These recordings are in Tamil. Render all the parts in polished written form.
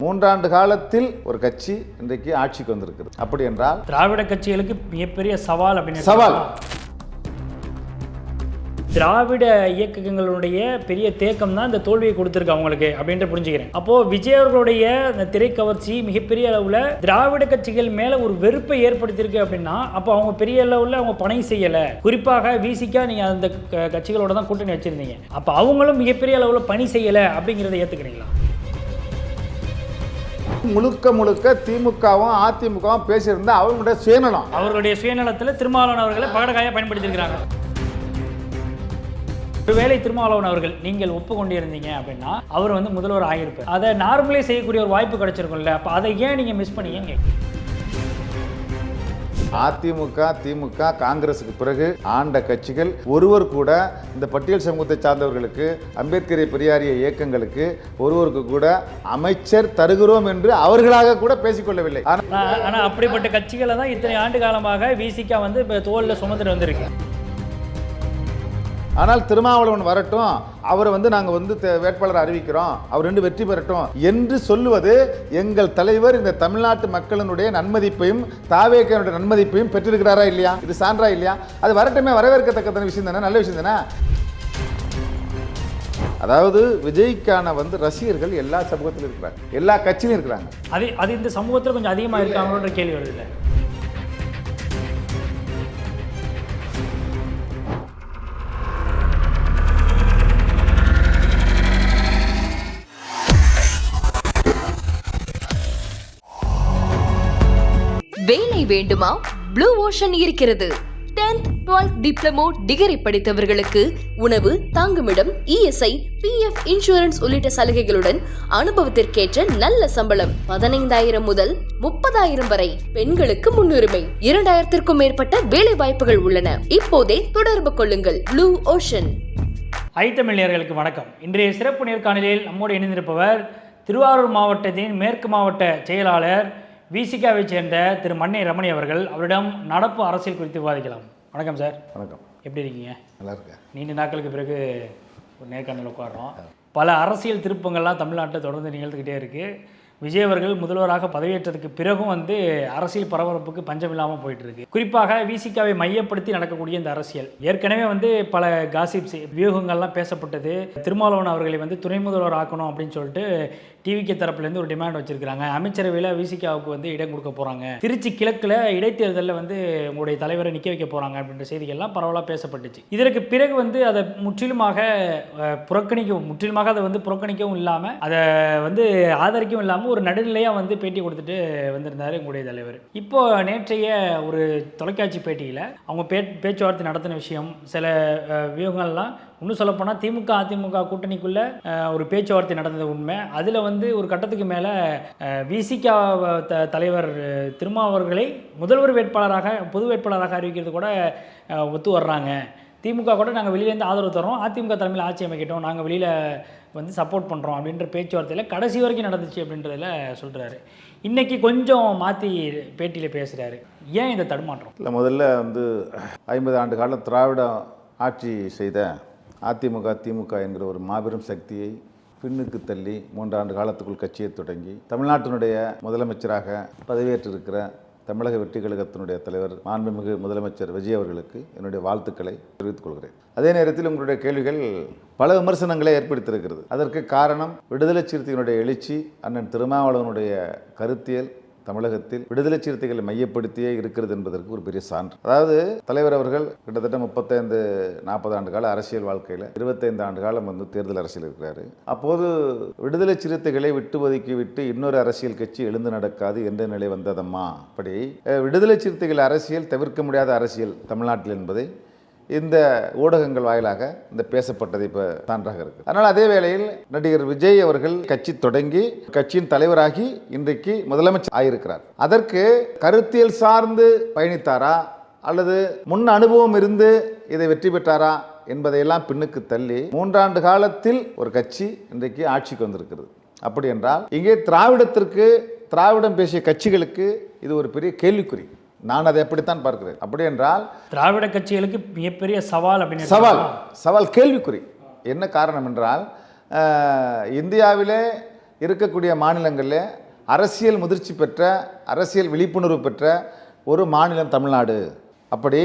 மூன்றாண்டு காலத்தில் ஒரு கட்சி இன்றைக்கு ஆட்சிக்கு வந்திருக்கிறது. அப்படி என்றால் திராவிட கட்சிகளுக்கு மிகப்பெரிய சவால் அப்படின்னு சவால். திராவிட இயக்கங்களுடைய பெரிய தேக்கம் தான் இந்த தோல்வியை கொடுத்துருக்கு அவங்களுக்கு அப்படின்ற புரிஞ்சுக்கிறேன். அப்போ விஜய் அவர்களுடைய இந்த திரைக்கவர்ச்சி மிகப்பெரிய அளவில் திராவிட கட்சிகள் மேல ஒரு வெறுப்பை ஏற்படுத்தியிருக்கு அப்படின்னா அப்போ அவங்க பெரிய அளவில் அவங்க பணி செய்யலை. குறிப்பாக விசிகா நீங்க அந்த கட்சிகளோட தான் கூட்டணி வச்சிருந்தீங்க. அப்போ அவங்களும் மிகப்பெரிய அளவில் பணி செய்யலை அப்படிங்கிறத ஏற்றுக்கிறீங்களா? முழுக்க முழுக்க திமுகவும் அதிமுகவும் பேசியிருந்தா அவர்களுடைய சுயநலத்தில் திருமாவளவன் அவர்களை பகடக்காயாக பயன்படுத்தியிருக்கிறாங்க. ஒருவேளை திருமாவளவன் அவர்கள் நீங்கள் ஒப்புக்கொண்டிருந்தீங்க அப்படின்னா அவர் முதல்வர் ஆகியிருப்பார். அதை நார்மலே செய்யக்கூடிய ஒரு வாய்ப்பு கிடைச்சிருக்கும்ல. அப்போ அதை ஏன் நீங்கள் மிஸ் பண்ணீங்க? அதிமுக திமுக காங்கிரசுக்கு பிறகு ஆண்ட கட்சிகள் ஒருவர் கூட இந்த பட்டியல் சமூகத்தை சார்ந்தவர்களுக்கு அம்பேத்கரை பெரியாரிய இயக்கங்களுக்கு ஒருவருக்கு கூட அமைச்சர் தருகிறோம் என்று அவர்களாக கூட பேசிக்கொள்ளவில்லை. ஆனால் அப்படிப்பட்ட கட்சிகளை தான் இத்தனை ஆண்டு காலமாக விசிகா தோளில் சுமந்துட்டு வந்திருக்கு. ஆனால் திருமாவளவன் வரட்டும், அவர் நாங்கள் வேட்பாளர் அறிவிக்கிறோம், அவர் வெற்றி பெறட்டும் என்று சொல்லுவது எங்கள் தலைவர் இந்த தமிழ்நாட்டு மக்களினுடைய நன்மதிப்பையும் தாவேக்கையினுடைய நன்மதிப்பையும் பெற்றிருக்கிறாரா இல்லையா? இது சான்றா இல்லையா? அது வரட்டுமே, வரவேற்கத்தக்க விஷயம் தானே, நல்ல விஷயம் தானே. அதாவது விஜய்க்கான ரசிகர்கள் எல்லா சமூகத்திலும் இருக்கிறாங்க, எல்லா கட்சியிலும் இருக்கிறாங்க. அது இந்த சமூகத்தில் கொஞ்சம் அதிகமாக இருக்காங்களோன்ற கேள்வி வருது இல்லை? வேலை வேண்டுமா? ப்ளூ ஓஷன் இருக்கிறது. 10th 12th டிப்ளமோ டிகிரி படித்தவர்களுக்கு உணவு, தங்குமிடம், இஎஸ்ஐ, பிஎஃப், இன்சூரன்ஸ் உள்ளிட்ட சலுகைகளுடன் அனுபவத்திற்கேற்ற நல்ல சம்பளம் 15,000 முதல் 30,000 வரை. பெண்களுக்கு முன்னுரிமை. 2,000க்கும் மேற்பட்ட வேலை வாய்ப்புகள் உள்ளன. இப்போதே தொடர்பு கொள்ளுங்கள். Blue ocean. ஐத்தமிழர்களுக்கு வணக்கம். இன்றைய சிறப்பு நேர்காணலில் நம்மோடு இணைந்திருப்பவர் திருவாரூர் மாவட்டத்தின் மேற்கு மாவட்ட செயலாளர் விசிகாவை சேர்ந்த திரு மண்ணை ரமணி அவர்கள். அவரிடம் நடப்பு அரசியல் குறித்து விவாதிக்கலாம். வணக்கம் சார். வணக்கம். எப்படி இருக்கீங்க? நல்லா இருக்கேன். நீண்ட நாட்களுக்கு பிறகு ஒரு நேர்காணல் உட்காடுறோம். பல அரசியல் திருப்பங்கள்லாம் தமிழ்நாட்டில் தொடர்ந்து நிகழ்ந்துக்கிட்டே இருக்குது. விஜய் அவர்கள் முதல்வராக பதவியேற்றதுக்கு பிறகும் அரசியல் பரபரப்புக்கு பஞ்சம் இல்லாமல் போயிட்டுருக்கு. குறிப்பாக விசிகாவை மையப்படுத்தி நடக்கக்கூடிய இந்த அரசியல் ஏற்கனவே பல காசிப்ஸ் வியூகங்கள்லாம் பேசப்பட்டது. திருமாவளவன் அவர்களை துணை முதல்வர் ஆக்கணும் அப்படின்னு சொல்லிட்டு டிவிகே தரப்புலேருந்து ஒரு டிமாண்ட் வச்சிருக்காங்க. அமைச்சரவையில் விசிகாவுக்கு இடம் கொடுக்க போகிறாங்க. திருச்சி கிழக்கில் இடைத்தேர்தலில் உங்களுடைய தலைவரை நிற்க வைக்க போகிறாங்க அப்படின்ற செய்திகள்லாம் பரவலாக பேசப்பட்டுச்சு. இதற்கு பிறகு அதை முற்றிலுமாக அதை புறக்கணிக்கவும் இல்லாமல் அதை ஆதரிக்கவும் இல்லாமல் ஒரு நடுநிலையாக பேட்டி கொடுத்துட்டு வந்திருந்தார் உங்களுடைய தலைவர். இப்போ நேற்றைய ஒரு தொலைக்காட்சி பேட்டியில் அவங்க பேச்சுவார்த்தை நடத்தின விஷயம், சில வியூகங்கள்லாம் இன்னும் சொல்லப்போனால் திமுக அதிமுக கூட்டணிக்குள்ளே ஒரு பேச்சுவார்த்தை நடந்தது உண்மை. அதில் ஒரு கட்டத்துக்கு மேலே விசிகா தலைவர் திருமாவர்களை முதல்வர் வேட்பாளராக பொது வேட்பாளராக அறிவிக்கிறது கூட ஒத்து வர்றாங்க. திமுக கூட நாங்கள் வெளியிலேருந்து ஆதரவு தரோம், அதிமுக தலைமையில் ஆட்சி அமைக்கட்டும், நாங்கள் வெளியில் சப்போர்ட் பண்ணுறோம் அப்படின்ற பேச்சுவார்த்தையில் கடைசி வரைக்கும் நடந்துச்சு அப்படின்றதில் சொல்கிறாரு. இன்றைக்கி கொஞ்சம் மாற்றி பேட்டியில் பேசுகிறாரு. ஏன் இந்த தடுமாற்றம்? இல்லை, முதல்ல 50 ஆண்டு காலம் திராவிட ஆட்சி செய்த அதிமுக திமுக என்கிற ஒரு மாபெரும் சக்தியை பின்னுக்கு தள்ளி 3 ஆண்டு காலத்துக்குள் கட்சியை தொடங்கி தமிழ்நாட்டினுடைய முதலமைச்சராக பதவியேற்றிருக்கிற தமிழக வெற்றி கழகத்தினுடைய தலைவர் மாண்புமிகு முதலமைச்சர் விஜய் அவர்களுக்கு என்னுடைய வாழ்த்துக்களை தெரிவித்துக் கொள்கிறேன். அதே நேரத்தில் உங்களுடைய கேள்விகள் பல விமர்சனங்களை ஏற்படுத்தியிருக்கிறது. அதற்கு காரணம் விடுதலை சிறுத்தைகளுடைய எழுச்சி, அண்ணன் திருமாவளவனுடைய கருத்தியல் தமிழகத்தில் விடுதலை சிறுத்தைகளை மையப்படுத்தியே இருக்கிறது என்பதற்கு ஒரு பெரிய சான்று. அதாவது தலைவர் அவர்கள் கிட்டத்தட்ட 35-40 ஆண்டு கால அரசியல் வாழ்க்கையில் 25 ஆண்டு காலம் தேர்தல் அரசியல் இருக்கிறாரு. அப்போது விடுதலை சிறுத்தைகளை விட்டு ஒதுக்கி விட்டு இன்னொரு அரசியல் கட்சி எழுந்து நடக்காது என்ற நிலை வந்ததம்மா. அப்படி விடுதலை சிறுத்தைகள் அரசியல் தவிர்க்க முடியாத அரசியல் தமிழ்நாட்டில் என்பதை இந்த ஊடகங்கள் வாயிலாக இந்த பேசப்பட்டது இப்போ சான்றாக இருக்குது. அதனால் அதே வேளையில் நடிகர் விஜய் அவர்கள் கட்சி தொடங்கி கட்சியின் தலைவராகி இன்றைக்கு முதலமைச்சர் ஆகியிருக்கிறார். அதற்கு கருத்தியல் சார்ந்து பயணித்தாரா அல்லது முன் அனுபவம் இருந்து இதை வெற்றி பெற்றாரா என்பதையெல்லாம் பின்னுக்கு தள்ளி 3 ஆண்டு காலத்தில் ஒரு கட்சி இன்றைக்கு ஆட்சிக்கு வந்திருக்கிறது. அப்படி என்றால் இங்கே திராவிடம் பேசிய கட்சிகளுக்கு இது ஒரு பெரிய கேள்விக்குறி. நான் அதை எப்படித்தான் பார்க்கிறேன். அப்படி என்றால் திராவிட கட்சிகளுக்கு மிகப்பெரிய சவால் அப்படின்னு சவால் கேள்விக்குறி. என்ன காரணம் என்றால் இந்தியாவிலே இருக்கக்கூடிய மாநிலங்களில் அரசியல் முதிர்ச்சி பெற்ற, அரசியல் விழிப்புணர்வு பெற்ற ஒரு மாநிலம் தமிழ்நாடு. அப்படி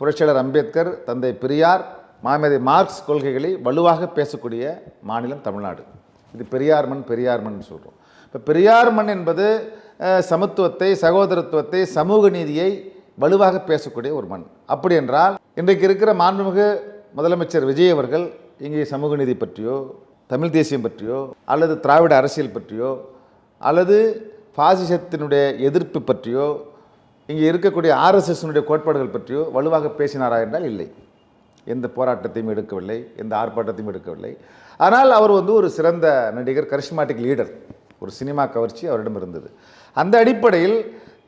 புரட்சியாளர் அம்பேத்கர், தந்தை பெரியார், மாமேதை மார்க்ஸ் கொள்கைகளை வலுவாக பேசக்கூடிய மாநிலம் தமிழ்நாடு. இது பெரியார் மண் சொல்கிறோம். இப்போ பெரியார் மண் என்பது சமத்துவத்தை, சகோதரத்துவத்தை, சமூக நீதியை வலுவாக பேசக்கூடிய ஒரு மண். அப்படி என்றால் இன்றைக்கு இருக்கிற மாண்புமிகு முதலமைச்சர் விஜய் அவர்கள் இங்கே சமூக நீதி பற்றியோ, தமிழ் தேசியம் பற்றியோ, அல்லது திராவிட அரசியல் பற்றியோ, அல்லது பாசிசத்தினுடைய எதிர்ப்பு பற்றியோ, இங்கே இருக்கக்கூடிய ஆர்எஸ்எஸ்னுடைய கோட்பாடுகள் பற்றியோ வலுவாக பேசினாரா என்றால் இல்லை. எந்த போராட்டத்தையும் எடுக்கவில்லை, எந்த ஆர்ப்பாட்டத்தையும் எடுக்கவில்லை. ஆனால் அவர் ஒரு சிறந்த நடிகர், கரிஸ்மாட்டிக் லீடர், ஒரு சினிமா கவர்ச்சி அவரிடம் இருந்தது. அந்த அடிப்படையில்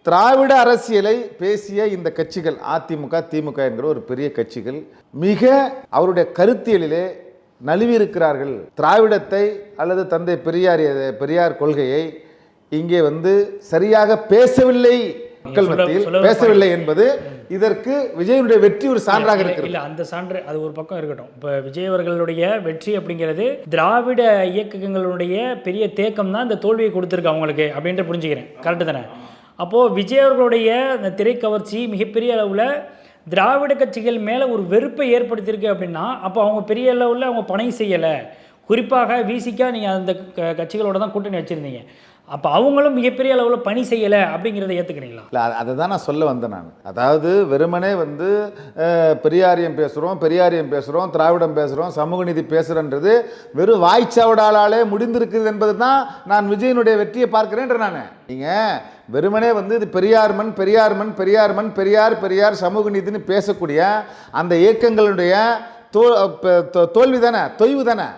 திராவிட அரசியலை பேசிய இந்த கட்சிகள், அதிமுக, திமுக என்கிற ஒரு பெரிய கட்சிகள், மிக அவருடைய கருத்தியலிலே நழுவி இருக்கிறார்கள். திராவிடத்தை அல்லது தந்தை பெரியார் கொள்கையை இங்கே சரியாக பேசவில்லை, மக்கள் மத்தியில் பேசவில்லை என்பது இதற்கு விஜயனுடைய வெற்றி ஒரு சான்றாக இருக்கிறது. இல்ல, அந்த சான்று அது ஒரு பக்கம் இருக்கட்டும். இப்போ விஜய் அவர்களுடைய வெற்றி அப்படிங்கிறது திராவிட இயக்கங்களுடைய பெரிய தேக்கம் தான் இந்த தோல்வியை கொடுத்துருக்கு அவங்களுக்கு அப்படின்ட்டு புரிஞ்சுக்கிறேன். கரெக்டு தானே? அப்போது விஜய் அவர்களுடைய அந்த திரைக்கவர்ச்சி மிகப்பெரிய அளவில் திராவிட கட்சிகள் மேலே ஒரு வெறுப்பை ஏற்படுத்தியிருக்கு அப்படின்னா, அப்போ அவங்க பெரிய அளவில் அவங்க பணி செய்யலை. குறிப்பாக விசிகா நீங்கள் அந்த கட்சிகளோட தான் கூட்டணி வச்சுருந்தீங்க. அப்போ அவங்களும் மிகப்பெரிய அளவில் பணி செய்யலை அப்படிங்கிறத ஏற்றுக்கிறீங்களா? இல்லை, அதை தான் நான் சொல்ல வந்தேன் நான். அதாவது வெறுமனே பெரியாரியம் பேசுகிறோம், திராவிடம் பேசுகிறோம், சமூக நீதி பேசுகிறன்றது வெறும் வாய்ச்சாவடாலே முடிந்திருக்குது என்பது தான் நான் விஜயனுடைய வெற்றியை பார்க்கிறேன்ற நான். நீங்கள் வெறுமனே இது பெரியார் மண், பெரியார் சமூக நீதினு பேசக்கூடிய அந்த இயக்கங்களுடைய தோல்வி தானே, தொய்வு தானே.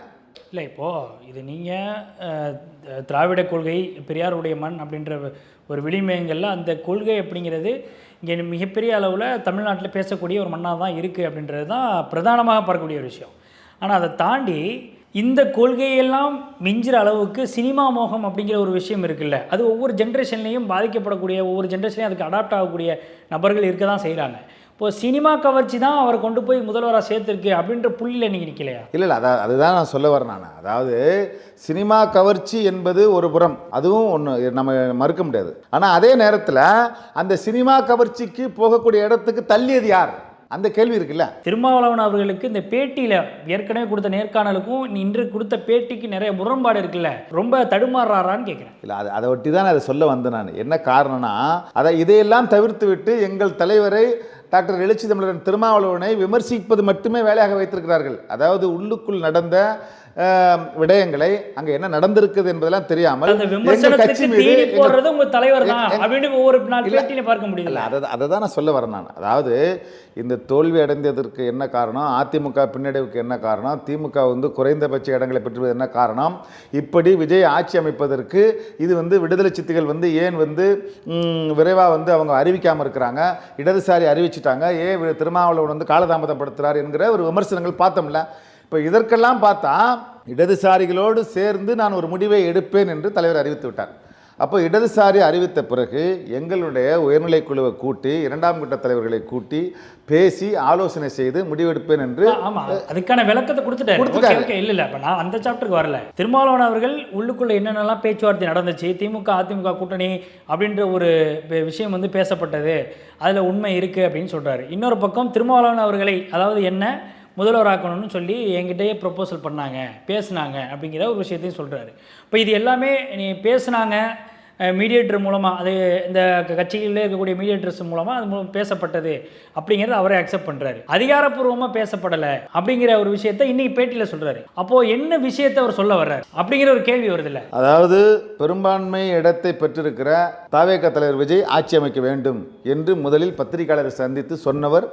இல்லை, இப்போது இது நீங்கள் திராவிட கொள்கை, பெரியாருடைய மண் அப்படின்ற ஒரு விளிமயங்களில் அந்த கொள்கை அப்படிங்கிறது இங்கே மிகப்பெரிய அளவில் தமிழ்நாட்டில் பேசக்கூடிய ஒரு மண்ணாக தான் இருக்குது அப்படின்றது தான் பிரதானமாக பார்க்கக்கூடிய ஒரு விஷயம். ஆனால் அதை தாண்டி இந்த கொள்கையெல்லாம் மிஞ்சிற அளவுக்கு சினிமா மோகம் அப்படிங்கிற ஒரு விஷயம் இருக்குல்ல, அது ஒவ்வொரு ஜென்ரேஷன்லேயும் பாதிக்கப்படக்கூடிய, ஒவ்வொரு ஜென்ரேஷன்லேயும் அதுக்கு அடாப்ட் ஆகக்கூடிய நபர்கள் இருக்க தான் செய்கிறாங்க. இப்போ சினிமா கவர்ச்சி தான் அவரை கொண்டு போய் முதல்வராக சேர்த்துருக்கு அப்படின்ற புள்ளியில் நீங்கள் நிற்கலையா? இல்லை, அதுதான் நான் சொல்ல வரேன் நான். அதாவது சினிமா கவர்ச்சி என்பது ஒரு புறம், அதுவும் ஒன்று நம்ம மறுக்க முடியாது. ஆனால் அதே நேரத்தில் அந்த சினிமா கவர்ச்சிக்கு போகக்கூடிய இடத்துக்கு தள்ளியது யார், அந்த கேள்வி இருக்குல்ல. திருமாவளவன் அவர்களுக்கு இந்த பேட்டியில் ஏற்கனவே கொடுத்த நேர்காணலுக்கும் இன்று கொடுத்த பேட்டிக்கு நிறைய முரண்பாடு இருக்குல்ல, ரொம்ப தடுமாறுறாரான்னு கேட்குறேன். இல்லை, அதை ஒட்டி தான் அதை சொல்ல வந்தேன் நான். என்ன காரணம்னா, இதையெல்லாம் தவிர்த்து விட்டு எங்கள் தலைவரை டாக்டர் எழுச்சி தமிழன் திருமாவளவனை விமர்சிப்பது மட்டுமே வேலையாக வைத்திருக்கிறார்கள். அதாவது உள்ளுக்குள் நடந்த விடயங்களை, அங்க என்ன நடந்திருக்குது என்பதெல்லாம் தெரியாமல் கட்சி மீது போடுறது உங்க தலைவர் தான் அப்படின்னு ஒவ்வொரு நாள் பேட்டியில பார்க்க முடியல. அதை தான் நான் சொல்ல வரேன் நான். அதாவது இந்த தோல்வி அடைந்ததற்கு என்ன காரணம், அதிமுக பின்னடைவுக்கு என்ன காரணம், திமுக குறைந்தபட்ச இடங்களை பெற்றுவது என்ன காரணம், இப்படி விஜய் ஆட்சி அமைப்பதற்கு இது விடுதலை சித்திகள் ஏன் விரைவாக அவங்க அறிவிக்காமல் இருக்கிறாங்க, இடதுசாரி அறிவிச்சிட்டாங்க, ஏன் திருமாவளவன் காலதாமதப்படுத்துகிறார் என்கிற ஒரு விமர்சனங்கள் பார்த்தோம்ல. இப்போ இதற்கெல்லாம் பார்த்தா இடதுசாரிகளோடு சேர்ந்து நான் ஒரு முடிவை எடுப்பேன் என்று தலைவர் அறிவித்து விட்டார். அப்போ இடதுசாரி அறிவித்த பிறகு எங்களுடைய உயர்நிலை குழுவை கூட்டி, இரண்டாம் கட்ட தலைவர்களை கூட்டி பேசி ஆலோசனை செய்து முடிவெடுப்பேன் என்று. ஆமாம், அதுக்கான விளக்கத்தை கொடுத்துட்டாரு. இல்லை, இப்போ நான் அந்த சாப்டருக்கு வரல. திருமாவளவன் அவர்கள் உள்ளுக்குள்ளே என்னென்னலாம் பேச்சுவார்த்தை நடந்துச்சு, திமுக அதிமுக கூட்டணி அப்படின்ற ஒரு விஷயம் பேசப்பட்டது, அதில் உண்மை இருக்குது அப்படின்னு சொல்கிறாரு. இன்னொரு பக்கம் திருமாவளவன் அவர்களை, அதாவது என்ன முதல்வராக்கணும்னு சொல்லி என்கிட்டயே ப்ரொப்போசல் பண்ணாங்க, பேசுனாங்க அப்படிங்கிற ஒரு விஷயத்தையும் சொல்கிறாரு. இப்போ இது எல்லாமே நீ பேசுனாங்க மீடியேட்டர் மூலமாக, அது இந்த கட்சிகளில் இருக்கக்கூடிய மீடியேட்டர்ஸ் மூலமாக அது பேசப்பட்டது அப்படிங்கிறத அவரே அக்செப்ட் பண்ணுறாரு. அதிகாரப்பூர்வமாக பேசப்படலை அப்படிங்கிற ஒரு விஷயத்தை இன்னைக்கு பேட்டியில் சொல்கிறாரு. அப்போது என்ன விஷயத்தை அவர் சொல்ல வர்றாரு அப்படிங்கிற ஒரு கேள்வி வருதில்ல. அதாவது பெரும்பான்மை இடத்தை பெற்றிருக்கிற தாவேக தலைவர் விஜய் ஆட்சி அமைக்க வேண்டும் என்று முதலில் பத்திரிகையாளரை சந்தித்து சொன்னவர்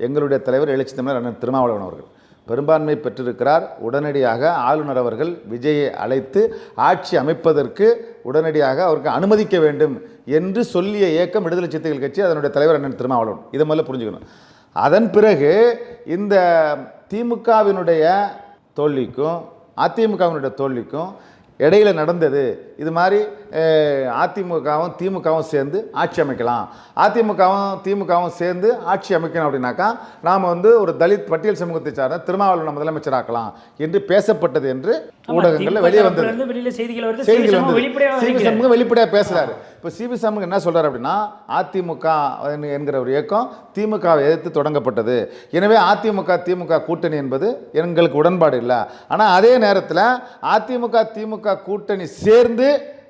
எங்களுடைய தலைவர் எழுச்சி தமிழர் அண்ணன் திருமாவளவன் அவர்கள். பெரும்பான்மை பெற்றிருக்கிறார். உடனடியாக ஆளுநர் அவர்கள் விஜயை அழைத்து ஆட்சி அமைப்பதற்கு உடனடியாக அவருக்கு அனுமதிக்க வேண்டும் என்று சொல்லிய இயக்கம் விடுதலை சிறுத்தைகள் கட்சி, அதனுடைய தலைவர் அண்ணன் திருமாவளவன். இதை முதல்ல புரிஞ்சுக்கணும். அதன் பிறகு இந்த திமுகவினுடைய தோல்விக்கும் அதிமுகவினுடைய தோல்விக்கும் இடையில நடந்தது இது மாதிரி அதிமுகவும் திமுகவும் சேர்ந்து ஆட்சி அமைக்கலாம், அதிமுகவும் திமுகவும் சேர்ந்து ஆட்சி அமைக்கணும் அப்படின்னாக்கா நாம் வந்து ஒரு தலித் பட்டியல் சமூகத்தை சார்ந்த திருமாவளவனை முதலமைச்சராக்கலாம் என்று பேசப்பட்டது என்று ஊடகங்களில் வெளியே வந்தது. செய்திகள் வந்து சமூகம் வெளிப்படையாக பேசுறாரு. இப்போ சிபி சமூகம் என்ன சொல்றாரு அப்படின்னா, அதிமுக என்கிற ஒரு இயக்கம் திமுகவை எதிர்த்து தொடங்கப்பட்டது, எனவே அதிமுக திமுக கூட்டணி என்பது எங்களுக்கு உடன்பாடு இல்லை. ஆனால் அதே நேரத்தில் அதிமுக திமுக கூட்டணி சேர்ந்து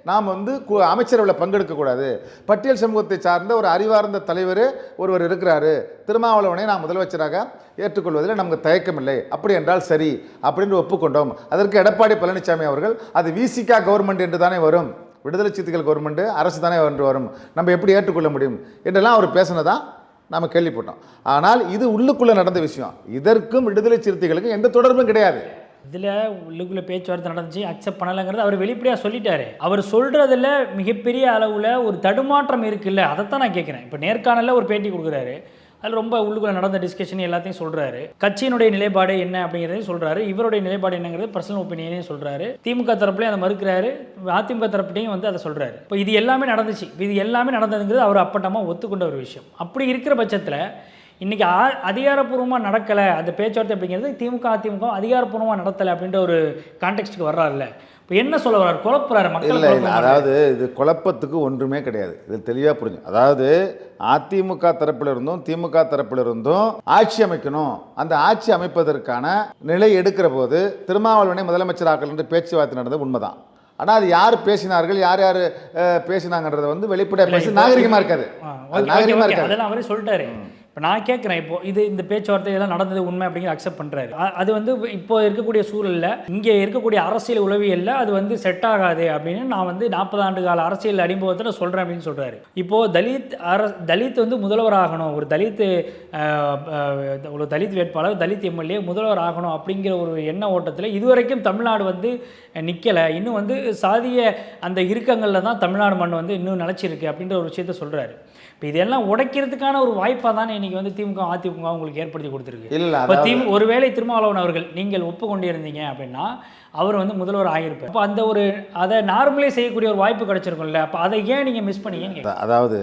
நாம் வந்து அமைச்சரவையில் பங்கெடுக்கக்கூடாது, பட்டியல் சமூகத்தை சார்ந்த ஒரு அறிவார்ந்த தலைவர் ஒருவர் இருக்கிறாரு, திருமாவளவனை நாம் முதலமைச்சராக ஏற்றுக்கொள்வதில் நமக்கு தயக்கமில்லை, அப்படி என்றால் சரி அப்படின்னு ஒப்புக்கொண்டோம். அதற்கு எடப்பாடி பழனிசாமி அவர்கள் அது விசிகா கவர்மெண்ட் என்று தானே வரும், விடுதலை சிறுத்தைகள் கவர்மெண்ட் அரசு தானே என்று வரும், நம்ம எப்படி ஏற்றுக்கொள்ள முடியும் என்றெல்லாம் அவர் பேசினதான் நாம் கேள்விப்பட்டோம். ஆனால் இது உள்ளுக்குள்ளே நடந்த விஷயம், இதற்கும் விடுதலை சிறுத்தைகளுக்கும் எந்த தொடர்பும் கிடையாது. இதில் உள்ளுக்குள்ளே பேச்சுவார்த்தை நடந்துச்சு, அக்செப்ட் பண்ணலைங்கிறது அவர் வெளிப்படையாக சொல்லிட்டாரு. அவர் சொல்கிறதுல மிகப்பெரிய அளவில் ஒரு தடுமாற்றம் இருக்குல்ல, அதைத்தான் நான் கேட்குறேன். இப்போ நேர்காணலில் ஒரு பேட்டி கொடுக்குறாரு, அதில் ரொம்ப உள்ளுக்குள்ளே நடந்த டிஸ்கஷன் எல்லாத்தையும் சொல்கிறாரு, கட்சியினுடைய நிலைப்பாடு என்ன அப்படிங்கிறதையும் சொல்கிறாரு, இவருடைய நிலைப்பாடு என்னங்கிறது பர்சனல் ஒப்பீனியனையும் சொல்கிறாரு, திமுக தரப்புலையும் அதை மறுக்கிறாரு, அதிமுக தரப்புலையும் வந்து அதை சொல்கிறாரு. இப்போ இது எல்லாமே நடந்துச்சு, இது எல்லாமே நடந்ததுங்கிறது அவர் அப்பட்டமாக ஒத்துக்கொண்ட ஒரு விஷயம். அப்படி இருக்கிற பட்சத்தில் இன்றைக்கி அதிகாரப்பூர்வமாக நடக்கலை அந்த பேச்சுவார்த்தை அப்படிங்கிறது, திமுக அதிமுக அதிகாரப்பூர்வமாக நடத்தலை அப்படின்ற ஒரு கான்டெக்ஸ்ட்டுக்கு வர்றாருல்ல. இப்போ என்ன சொல்ல வர்றாரு, குழப்புறாரு மக்கள். இல்லை, அதாவது இது குழப்பத்துக்கு ஒன்றுமே கிடையாது, இது தெளிவாக புரிஞ்சு. அதாவது அதிமுக தரப்பிலிருந்தும் திமுக தரப்பிலிருந்தும் ஆட்சி அமைக்கணும், அந்த ஆட்சி அமைப்பதற்கான நிலை எடுக்கிற போது திருமாவளவனை முதலமைச்சராக்கல் என்று பேச்சுவார்த்தை நடந்தது உண்மைதான். ஆனால் அது யார் பேசினார்கள், யார் யார் பேசினாங்கன்றதை வந்து வெளிப்படையாக பேசி நாகரிகமாக இருக்காது, நாகரிகமாக இருக்காது. அதெல்லாம் அவரே சொல்லிட்டாரு. இப்போ நான் கேட்குறேன், இப்போ இந்த பேச்சுவார்த்தை எல்லாம் நடந்தது உண்மை அப்படிங்கிற அக்செப்ட் பண்ணுறாரு. அது வந்து இப்போ இருக்கக்கூடிய சூழலில், இங்கே இருக்கக்கூடிய அரசியல் உளவியலில் அது வந்து செட் ஆகாது அப்படின்னு நான் வந்து 40 ஆண்டு கால அரசியல் அனுபவத்தில் சொல்கிறேன் அப்படின்னு சொல்கிறாரு. இப்போது தலித் வந்து முதல்வர் ஆகணும், ஒரு தலித் வேட்பாளர், தலித் எம்எல்ஏ முதல்வர் ஆகணும் அப்படிங்கிற ஒரு எண்ண ஓட்டத்தில் இதுவரைக்கும் தமிழ்நாடு வந்து நிற்கலை. இன்னும் வந்து சாதிய அந்த இறுக்கங்களில் தான் தமிழ்நாடு மண் வந்து இன்னும் நிலச்சிருக்கு அப்படின்ற ஒரு விஷயத்த சொல்கிறாரு. இப்போ இதெல்லாம் உடைக்கிறதுக்கான ஒரு வாய்ப்பாக தானே இன்றைக்கி வந்து திமுக அதிமுக உங்களுக்கு ஏற்படுத்தி கொடுத்துருக்கு. இல்லை, இப்போ ஒருவேளை திருமாவளவன் அவர்கள் நீங்கள் ஒப்புக்கொண்டிருந்தீங்க அப்படின்னா அவர் வந்து முதல்வர் ஆகியிருப்பார். அப்போ அந்த ஒரு அதை நார்மலே செய்யக்கூடிய ஒரு வாய்ப்பு கிடைச்சிருக்கும்ல, அப்போ அதை ஏன் நீங்கள் மிஸ் பண்ணீங்க? அதாவது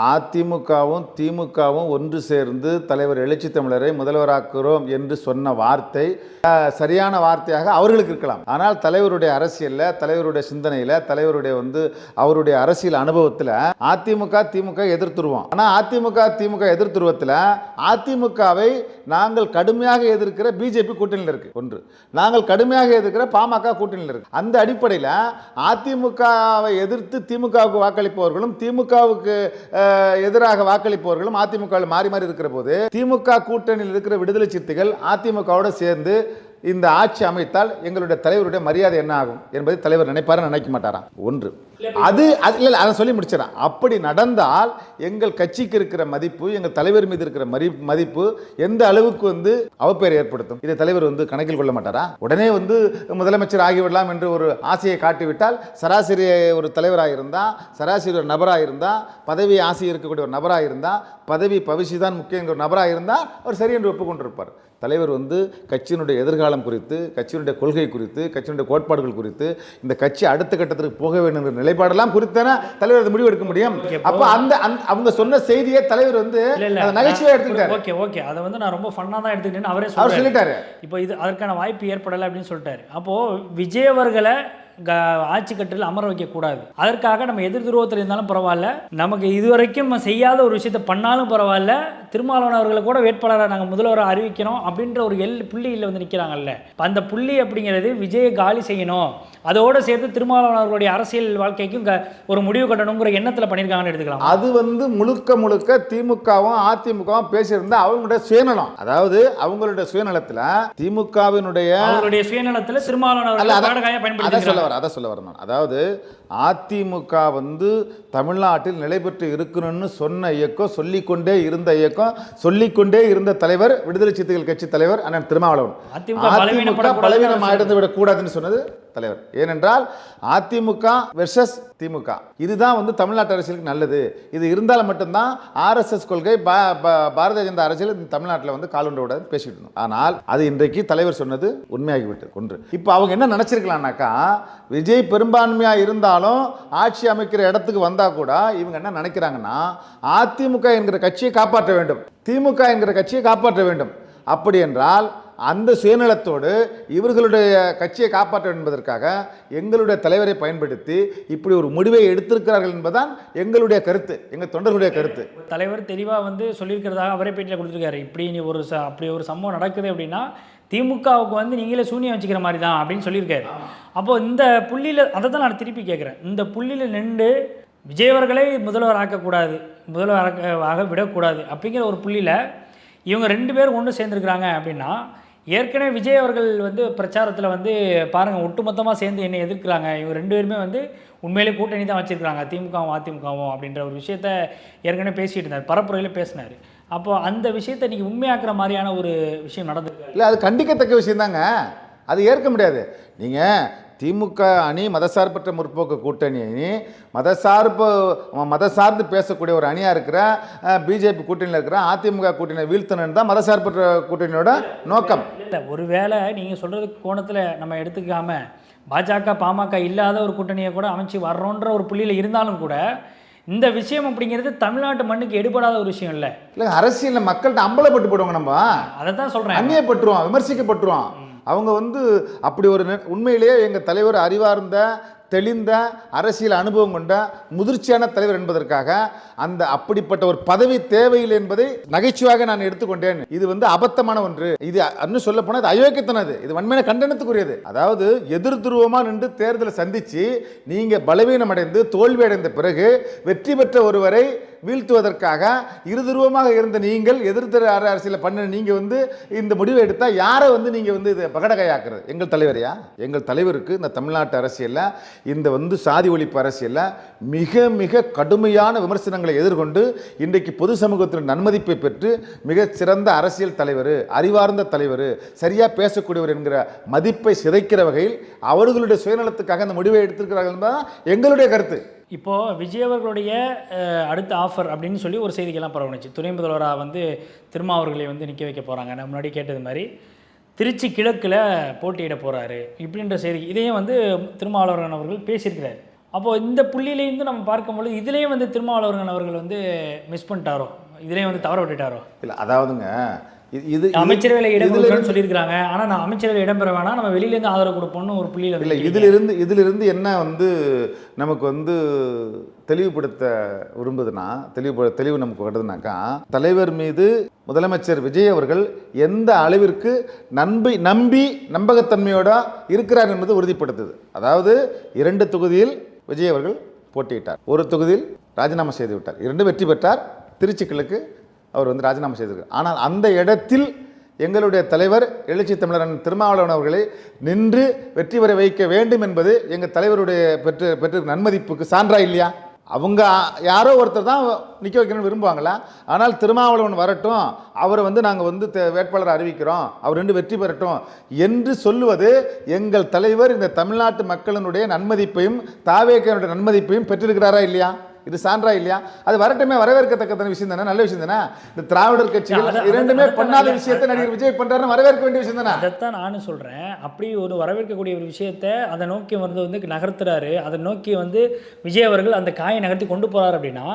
அதிமுகவும் திமுகவும் ஒன்று சேர்ந்து தலைவர் எழுச்சி தமிழரை முதல்வராக்குறோம் என்று சொன்ன வார்த்தை சரியான வார்த்தையாக அவர்களுக்கு இருக்கலாம். ஆனால் தலைவருடைய அரசியலில், தலைவருடைய சிந்தனையில், தலைவருடைய வந்து அவருடைய அரசியல் அனுபவத்தில் அதிமுக திமுக எதிர்த்துருவோம். ஆனால் அதிமுக திமுக எதிர்த்துருவத்தில் அதிமுகவை நாங்கள் கடுமையாக எதிர்க்கிற பிஜேபி கூட்டணியில் இருக்கு ஒன்று, நாங்கள் கடுமையாக எதிர்க்கிற பாமக கூட்டணியில் இருக்கு. அந்த அடிப்படையில் அதிமுகவை எதிர்த்து திமுகவுக்கு வாக்களிப்பவர்களும் திமுகவுக்கு எதிராக வாக்களிப்பவர்களும் அதிமுக மாறி மாறி இருக்கிற போது திமுக கூட்டணியில் இருக்கிற விடுதலை சிறுத்தைகள் அதிமுகவோடு சேர்ந்து இந்த ஆட்சி அமைத்தால் எங்களுடைய தலைவருடைய மரியாதை என்ன ஆகும் என்பதை தலைவர் நினைப்பாரா நினைக்க மாட்டாராம் ஒன்று. அது இல்லை, அதை சொல்லி முடிச்சிடறேன். அப்படி நடந்தால் எங்கள் கட்சிக்கு இருக்கிற மதிப்பு, எங்கள் தலைவர் மீது இருக்கிற மதிப்பு எந்த அளவுக்கு வந்து அவப்பெயர் ஏற்படுத்தும், இதை தலைவர் வந்து கணக்கில் கொள்ள மாட்டாரா? உடனே வந்து முதலமைச்சர் ஆகிவிடலாம் என்று ஒரு ஆசையை காட்டிவிட்டால், சராசரி ஒரு தலைவராக இருந்தால், சராசரி ஒரு நபராக இருந்தால், பதவி ஆசை இருக்கக்கூடிய ஒரு நபராக இருந்தால், பதவி பவிஷி தான் முக்கியங்கிற ஒரு நபராக இருந்தால் அவர் சரி என்று ஒப்புக்கொண்டிருப்பார். தலைவர் வந்து கட்சியினுடைய எதிர்காலம் குறித்து, கட்சியினுடைய கொள்கை குறித்து, கட்சியினுடைய கோட்பாடுகள் குறித்து, இந்த கட்சி அடுத்த கட்டத்திற்கு போக வேண்டும் என்ற நிலைப்பாடெல்லாம் குறித்தான தலைவர் முடிவு எடுக்க முடியும். அப்போ அவங்க சொன்ன செய்தியை தலைவர் வந்து நகைச்சுவையாக எடுத்துக்கிட்டாரு. ஓகே, அதை வந்து நான் ரொம்ப ஃபன்னாக தான் எடுத்துக்கிட்டேன்னு அவரே சொல்லிட்டாரு. இப்போ இது அதற்கான வாய்ப்பு ஏற்படலை அப்படின்னு சொல்லிட்டாரு. அப்போது விஜய் அவர்களை ஆட்சி கட்டில் அமர வைக்கக்கூடாது, அதற்காக நம்ம எதிர் துருவத்தில் இருந்தாலும் பரவாயில்ல, நமக்கு இதுவரைக்கும் செய்யாத ஒரு விஷயத்தை பண்ணாலும் பரவாயில்ல, திருமாவளவன் அவர்களை கூட வேட்பாளராக நாங்கள் முதல்வரை அறிவிக்கிறோம் அப்படின்ற ஒரு புள்ளியில் வந்து நிற்கிறாங்கல்ல. அந்த புள்ளி அப்படிங்கிறது விஜயை காலி செய்யணும், அதோடு சேர்த்து திருமாவளவன் அவர்களுடைய அரசியல் வாழ்க்கைக்கும் ஒரு முடிவு கட்டணுங்கிற எண்ணத்தில் பண்ணியிருக்காங்கன்னு எடுத்துக்கலாம். அது வந்து முழுக்க முழுக்க திமுகவும் அதிமுகவும் பேசியிருந்தா அவங்களுடைய சுயநலம், அதாவது அவங்களுடைய சுயநலத்தில் திமுகவினுடைய சுயநலத்தில் திருமாவளவன் அவர்கள் பயன்படுத்தி அதை சொல்ல வரணும். அதாவது அதிமுக வந்து தமிழ்நாட்டில் நிலை பெற்று இருக்கணும்னு சொன்ன இயக்கம், சொல்லிக்கொண்டே இருந்த இயக்கம், சொல்லிக்கொண்டே இருந்த தலைவர் விடுதலை சிறுத்தைகள் கட்சி தலைவர் அண்ணன் திருமாவளவன். அதிமுக பலவீனம் ஆயிருந்து விடக்கூடாதுன்னு சொன்னது தலைவர். ஏனென்றால் அதிமுக வெர்சஸ் திமுக இதுதான் வந்து தமிழ்நாட்டு அரசியலுக்கு நல்லது. இது இருந்தால் மட்டும்தான் ஆர்எஸ்எஸ் கொள்கை பாரதிய ஜனதா அரசியல் தமிழ்நாட்டில் வந்து காலுண்ட விடாது பேசிட்டு இருந்தோம். ஆனால் அது இன்றைக்கு தலைவர் சொன்னது உண்மையாகிவிட்டது. ஒன்று, இப்போ அவங்க என்ன நினைச்சிருக்கலாம்னாக்கா, விஜய் பெரும்பான்மையா இருந்தாலும் ஆட்சி அமைக்கிற இடத்துக்கு வந்தா கூட இவங்க என்ன நினைக்கிறாங்கன்னா, அதிமுக என்கிற கட்சியை காப்பாற்ற வேண்டும், திமுக என்கிற கட்சியை காப்பாற்ற வேண்டும். அப்படி என்றால் அந்த சுயநலத்தோடு இவர்களுடைய கட்சியை காப்பாற்ற என்பதற்காக எங்களுடைய தலைவரை பயன்படுத்தி இப்படி ஒரு முடிவை எடுத்திருக்கிறார்கள் என்பதுதான் எங்களுடைய கருத்து, எங்கள் தொண்டர்களுடைய கருத்து. தலைவர் தெளிவாக வந்து சொல்லியிருக்கிறதாக அவரே பேட்டியில் கொடுத்துருக்காரு. இப்படி அப்படி ஒரு சம்பவம் நடக்குது அப்படின்னா திமுகவுக்கு வந்து நீங்களே சூனியம் வச்சுக்கிற மாதிரி தான் அப்படின்னு சொல்லியிருக்காரு. அப்போது இந்த புள்ளியில் அதை தான் நான் திருப்பி கேட்குறேன். இந்த புள்ளியில் நின்று விஜயவர்களை முதல்வர் ஆக்கக்கூடாது, முதல்வர் ஆக விடக்கூடாது அப்படிங்கிற ஒரு புள்ளியில் இவங்க 2 பேரும் ஒன்று சேர்ந்துருக்கிறாங்க அப்படின்னா, ஏற்கனவே விஜய் அவர்கள் வந்து பிரச்சாரத்தில் வந்து பாருங்கள் ஒட்டுமொத்தமாக சேர்ந்து என்னை எதிர்க்கிறாங்க, இவங்க 2 பேருமே வந்து உண்மையிலே கூட்டணி தான் வச்சுருக்காங்க திமுகவும் அதிமுகவும் அப்படின்ற ஒரு விஷயத்த ஏற்கனவே பேசிகிட்டு இருந்தார், பரப்புரையில் பேசினார். அப்போது அந்த விஷயத்தை நீங்கள் உண்மையாக்குற மாதிரியான ஒரு விஷயம் நடந்திருக்கு. இல்லை, அது கண்டிக்கத்தக்க விஷயந்தாங்க, அது ஏற்க முடியாது. நீங்கள் திமுக அணி மதசார்பற்ற முற்போக்கு கூட்டணி அணி மதசார்ந்து பேசக்கூடிய ஒரு அணியாக இருக்கிற பிஜேபி கூட்டணியில் இருக்கிற அதிமுக கூட்டணியை வீழ்த்தணும் தான் மதசார்பற்ற கூட்டணியோட நோக்கம். இல்லை, ஒருவேளை நீங்கள் சொல்கிறது கோணத்தில் நம்ம எடுத்துக்காம பாஜக பாமக இல்லாத ஒரு கூட்டணியை கூட அமைச்சு வர்றோன்ற ஒரு புள்ளியில் இருந்தாலும் கூட இந்த விஷயம் அப்படிங்கிறது தமிழ்நாட்டு மண்ணுக்கு எடுபடாத ஒரு விஷயம் இல்லை. இல்லை, அரசியலில் மக்கள்கிட்ட அம்பலப்பட்டு போடுவாங்க, நம்ம அதை தான் சொல்கிறேன், அந்நியப்பட்டுருவோம், விமர்சிக்கப்பட்டுருவோம். அவங்க வந்து அப்படி ஒரு உண்மையிலேயே எங்கள் தலைவர் அறிவார்ந்த தெளிந்த அரசியல் அனுபவம் கொண்ட முதிர்ச்சியான தலைவர் என்பதற்காக அந்த அப்படிப்பட்ட ஒரு பதவி தேவையில்லை என்பதை நகைச்சுவாக நான் எடுத்துக்கொண்டேன். இது வந்து அபத்தமான ஒன்று. இது இன்னும் சொல்ல போனால் இது அயோக்கியத்தனது, இது வன்மையான கண்டனத்துக்குரியது. அதாவது எதிர் துருவமாக நின்று தேர்தலை சந்தித்து நீங்கள் பலவீனம் அடைந்து தோல்வி அடைந்த பிறகு வெற்றி பெற்ற ஒருவரை வீழ்த்துவதற்காக இருதுருவமாக இருந்த நீங்கள் எதிர்த்து அரசியல் பண்ண நீங்கள் வந்து இந்த முடிவை எடுத்தால் யாரை வந்து நீங்கள் வந்து இதை பகடகையாக்குறது? எங்கள் தலைவரையா? எங்கள் தலைவருக்கு இந்த தமிழ்நாட்டு அரசியலில் இந்த வந்து சாதி ஒழிப்பு அரசியலில் மிக மிக கடுமையான விமர்சனங்களை எதிர்கொண்டு இன்றைக்கு பொது சமூகத்தின் நன்மதிப்பை பெற்று மிக சிறந்த அரசியல் தலைவர், அறிவார்ந்த தலைவர், சரியாக பேசக்கூடியவர் என்கிற மதிப்பை சிதைக்கிற வகையில் அவர்களுடைய சுயநலத்துக்காக அந்த முடிவை எடுத்திருக்கிறார்கள் என்பதுதான் எங்களுடைய கருத்து. இப்போது விஜய் அவர்களுடைய அடுத்த ஆஃபர் அப்படின்னு சொல்லி ஒரு செய்திகள்லாம் பரவணுச்சு. துணை முதல்வராக வந்து திருமாவர்களை வந்து நிற்க வைக்க போகிறாங்க. நான் முன்னாடி கேட்டது மாதிரி திருச்சி கிழக்கில் போட்டியிட போகிறாரு இப்படின்ற செய்தி, இதையும் வந்து திருமாவளவன் அவர்கள் பேசியிருக்கிறார். அப்போது இந்த புள்ளியிலேருந்து நம்ம பார்க்கும்பொழுது இதுலேயும் வந்து திருமாவளவன் அவர்கள் வந்து மிஸ் பண்ணிட்டாரோ, இதுலேயும் வந்து தவற விட்டுட்டாரோ? இல்லை, அதாவதுங்க இது அமைச்சரவையில் இடம் கொடுக்கணும்னு சொல்லியிருக்கிறாங்க. ஆனால் நான் அமைச்சரவையில் இடம்பெற வேணாம், நம்ம வெளியிலேருந்து ஆதரவு கொடுப்போம்னு ஒரு புள்ளியில் இல்லை. இதிலிருந்து என்ன வந்து நமக்கு வந்து தெளிவுபடுத்த விரும்புதுன்னா, தெளிவு நமக்கு வருதுனாக்கா, தலைவர் மீது முதலமைச்சர் விஜய் அவர்கள் எந்த அளவிற்கு நம்பி நம்பகத்தன்மையோட இருக்கிறார் என்பது உறுதிப்படுத்துது. அதாவது 2 தொகுதியில் விஜய் அவர்கள் போட்டியிட்டார், 1 தொகுதியில் ராஜினாமா செய்து விட்டார், 2 வெற்றி பெற்றார். திருச்சி கிழக்கு அவர் வந்து ராஜினாமா செய்திருக்கார். ஆனால் அந்த இடத்தில் எங்களுடைய தலைவர் எழுச்சி தமிழரன் திருமாவளவன் அவர்களை நின்று வெற்றி பெற வைக்க வேண்டும் என்பது எங்கள் தலைவருடைய பெற்ற நன்மதிப்புக்கு சான்றா இல்லையா? அவங்க யாரோ ஒருத்தர் தான் நிற்க வைக்கணும்னு விரும்புவாங்களா? ஆனால் திருமாவளவன் வரட்டும், அவரை வந்து நாங்கள் வந்து வேட்பாளரை அறிவிக்கிறோம், அவர் 2 வெற்றி பெறட்டும் என்று சொல்லுவது எங்கள் தலைவர் இந்த தமிழ்நாட்டு மக்களினுடைய நன்மதிப்பையும் தாவேக்கனுடைய நன்மதிப்பையும் பெற்றிருக்கிறாரா இல்லையா? இது சான்றா இல்லையா? அது வரட்டுமே, வரவேற்கத்தக்க விஷயம் தானே, நல்ல விஷயம் தானே. இந்த திராவிடர் கட்சிகள் 2மே பண்ணாத விஷயத்தை நடிகர் விஜய் பண்றாருன்னு வரவேற்க வேண்டிய விஷயம் தானே. அதைத்தான் நானும் சொல்றேன். அப்படி ஒரு வரவேற்கக்கூடிய ஒரு விஷயத்தை அதை நோக்கி வந்து நகர்த்துறாரு, அதை நோக்கி வந்து விஜய் அவர்கள் அந்த காயை நகர்த்தி கொண்டு போறாரு அப்படின்னா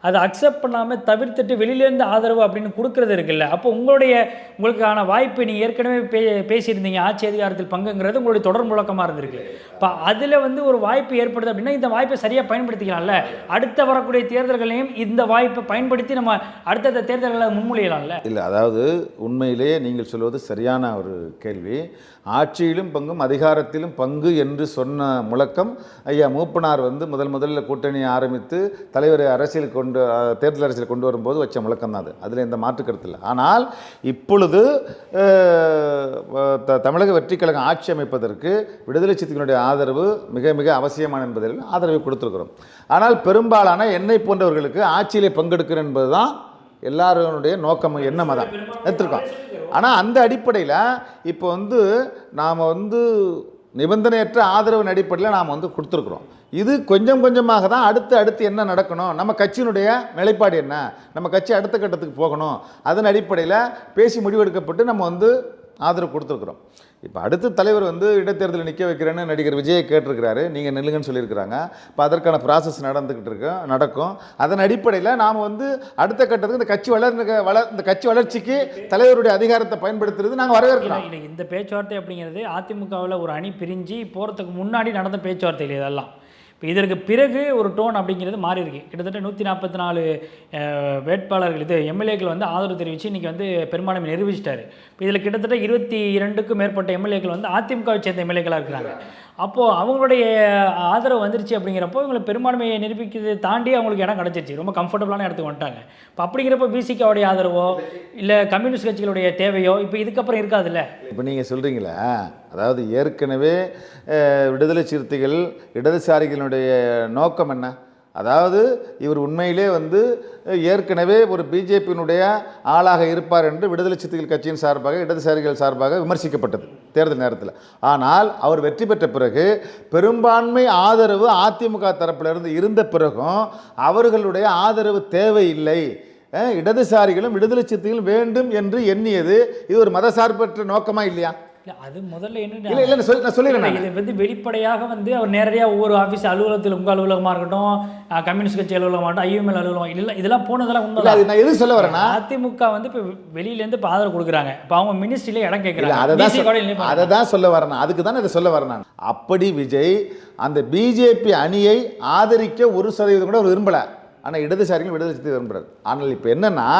அதை அக்செப்ட் பண்ணாமல் தவிர்த்துட்டு வெளியிலேருந்து ஆதரவு அப்படின்னு கொடுக்கறது இருக்குல்ல. அப்போ உங்களுக்கான வாய்ப்பு நீங்கள் ஏற்கனவே பேசியிருந்தீங்க, ஆட்சி அதிகாரத்தில் பங்குங்கிறது உங்களுடைய தொடர் முழக்கமாக இருந்திருக்கு. இப்போ அதில் வந்து ஒரு வாய்ப்பு ஏற்படுது அப்படின்னா இந்த வாய்ப்பை சரியாக பயன்படுத்திக்கலாம்ல. அடுத்த அடுத்த வரக்கூடிய தேர்தல்களையும் இந்த வாய்ப்பை பயன்படுத்தி நம்ம அடுத்தடுத்த தேர்தல்களை முன்மொழியலாம்ல. இல்லை, அதாவது உண்மையிலேயே நீங்கள் சொல்வது சரியான ஒரு கேள்வி. ஆட்சியிலும் பங்கும் அதிகாரத்திலும் பங்கு என்று சொன்ன முழக்கம் ஐயா மூப்பனார் வந்து முதல்ல கூட்டணியை ஆரம்பித்து தலைவரை தேர்தல் அரசியல் கொண்டு வரும்போது வச்ச முழக்கம் தான் அது. அதில் எந்த மாற்று கருத்து இல்லை. ஆனால் இப்பொழுது தமிழக வெற்றி கழகம் ஆட்சி அமைப்பதற்கு விடுதலை சிறுத்தைகளுடைய ஆதரவு மிக மிக அவசியமான என்பதில் ஆதரவை கொடுத்துருக்கிறோம். ஆனால் பெரும்பாலான என்னை போன்றவர்களுக்கு ஆட்சியிலே பங்கெடுக்கிறேன் என்பது தான் எல்லாருடைய நோக்கம், எண்ணமாக தான் எடுத்துருக்கோம். ஆனால் அந்த அடிப்படையில் இப்போ வந்து நாம் வந்து நிபந்தனையற்ற ஆதரவின் அடிப்படையில் நாம் வந்து கொடுத்துருக்குறோம். இது கொஞ்சம் கொஞ்சமாக தான் அடுத்து என்ன நடக்கணும், நம்ம கட்சியினுடைய நிலைப்பாடு என்ன, நம்ம கட்சி அடுத்த கட்டத்துக்கு போகணும், அதன் அடிப்படையில் பேசி முடிவெடுக்கப்பட்டு நம்ம வந்து ஆதரவு கொடுத்துருக்குறோம். இப்போ அடுத்த தலைவர் வந்து இடைத்தேர்தலில் நிற்க வைக்கிறேன்னு நடிகர் விஜயை கேட்டிருக்கிறாரு, நீங்கள் நில்லுங்கன்னு சொல்லியிருக்கிறாங்க. இப்போ அதற்கான ப்ராசஸ் நடக்கும். அதன் அடிப்படையில் நாம் வந்து அடுத்த கட்டத்துக்கு இந்த கட்சி வளர்ச்சிக்கு தலைவருடைய அதிகாரத்தை பயன்படுத்துறது நாங்கள் வரவேற்கிறோம். இல்லை, இந்த பேச்சுவார்த்தை அப்படிங்கிறது அதிமுகவில் ஒரு அணி பிரிஞ்சு போகிறதுக்கு முன்னாடி நடந்த பேச்சுவார்த்தைகள் இதெல்லாம். இப்போ இதற்கு பிறகு ஒரு டோன் அப்படிங்கிறது மாறி இருக்கு. கிட்டத்தட்ட 144 வேட்பாளர்கள் எம்எல்ஏக்கள் வந்து ஆதரவு தெரிவித்து இன்றைக்கி வந்து பெரும்பான்மை நிரூபிச்சிட்டாரு. இப்போ இதில் கிட்டத்தட்ட 22க்கும் மேற்பட்ட எம்எல்ஏக்கள் வந்து அதிமுகவை சேர்ந்த எம்எல்ஏக்களாக இருக்கிறாங்க. அப்போது அவங்களுடைய ஆதரவு வந்துருச்சு அப்படிங்கிறப்போ இவங்களை பெரும்பான்மையை நிரூபிக்கிறதை தாண்டி அவங்களுக்கு இடம் கிடச்சிருச்சு, ரொம்ப கம்ஃபர்டபுளான இடத்துக்கு வந்துட்டாங்க. இப்போ அப்படிங்கிறப்போ பிசிகாவுடைய ஆதரவோ இல்லை கம்யூனிஸ்ட் கட்சிகளுடைய தேவையோ இப்போ இதுக்கப்புறம் இருக்காதுல்ல. இப்போ நீங்கள் சொல்கிறீங்களா, அதாவது ஏற்கனவே விடுதலை சிறுத்தைகள் இடதுசாரிகளுடைய நோக்கம் என்ன, அதாவது இவர் உண்மையிலே வந்து ஏற்கனவே ஒரு பிஜேபியினுடைய ஆளாக இருப்பார் என்று விடுதலை சிறுத்தைகள் கட்சியின் சார்பாக இடதுசாரிகள் சார்பாக விமர்சிக்கப்பட்டது தேர்தல் நேரத்தில். ஆனால் அவர் வெற்றி பெற்ற பிறகு பெரும்பான்மை ஆதரவு அதிமுக தரப்பிலிருந்து இருந்த பிறகும் அவர்களுடைய ஆதரவு தேவையில்லை, இடதுசாரிகளும் விடுதலை சிறுத்தைகளும் வேண்டும் என்று எண்ணியது இது ஒரு மதசார்பற்ற நோக்கமா இல்லையா? அது முதல்ல என்ன சொல்லிடுறேன், இது வந்து வெளிப்படையாக வந்து அவர் நேரடியாக ஒவ்வொரு ஆஃபீஸ் அலுவலகத்தில் உங்கள் அலுவலகமாக இருக்கட்டும், கம்யூனிஸ்ட் கட்சி அலுவலகமாக இருக்கட்டும், ஐஎம்எல் அலுவலகம் இல்லை, இதெல்லாம் போனதெல்லாம் உண்மை. நான் எது சொல்ல வரேன்னா, அதிமுக வந்து இப்போ வெளியிலேருந்து இப்போ ஆதரவு கொடுக்குறாங்க, இப்போ அவங்க மினிஸ்ட்ரியிலே இடம் கேட்குறாங்க, அதை தான் சொல்ல வரேன், அதுக்கு தான் இதை சொல்ல வரேன் நான். அப்படி விஜய் அந்த பிஜேபி அணியை ஆதரிக்க 1% கூட அவர் விரும்பலை. ஆனால் இடதுசாரிகள் விடுதலை சிறுத்தை விரும்புகிறார். ஆனால் இப்போ என்னன்னா,